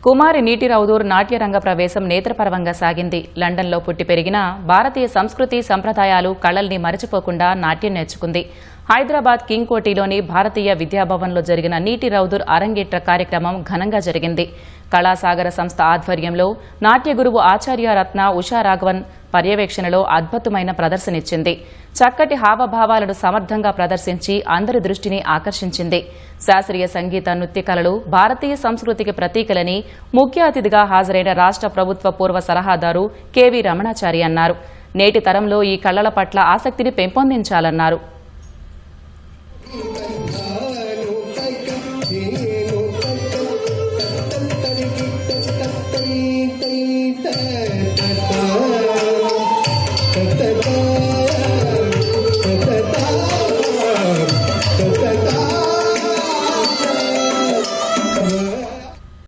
కుమారి నీటి రౌదూర్ నాట్యరంగ ప్రవేశం నేత్రపర్వంగా సాగింది. లండన్లో పుట్టి పెరిగిన భారతీయ సంస్కృతి సంప్రదాయాలు కళల్ని మరచిపోకుండా నాట్యం నేర్చుకుంది. హైదరాబాద్ కింగ్ కోటిలోని భారతీయ విద్యాభవన్లో జరిగిన నీటి రౌదూర్ అరంగేట్ర కార్యక్రమం ఘనంగా జరిగింది. కళాసాగర సంస్థ ఆధ్వర్యంలో నాట్య గురువు ఆచార్య రత్న ఉషా రాఘవన్ పర్యవేక్షణలో అద్భుతమైన ప్రదర్శనిచ్చింది. చక్కటి హావభావాలను సమర్థంగా ప్రదర్శించి అందరి దృష్టిని ఆకర్షించింది. శాస్త్రీయ సంగీత నృత్య కళలు భారతీయ సంస్కృతికి ప్రతీకలని ముఖ్య అతిథిగా హాజరైన రాష్ట్ర ప్రభుత్వ పూర్వ సలహాదారు కెవి రమణాచారి అన్నారు. నేటి తరంలో ఈ కళల పట్ల ఆసక్తిని పెంపొందించాలన్నారు.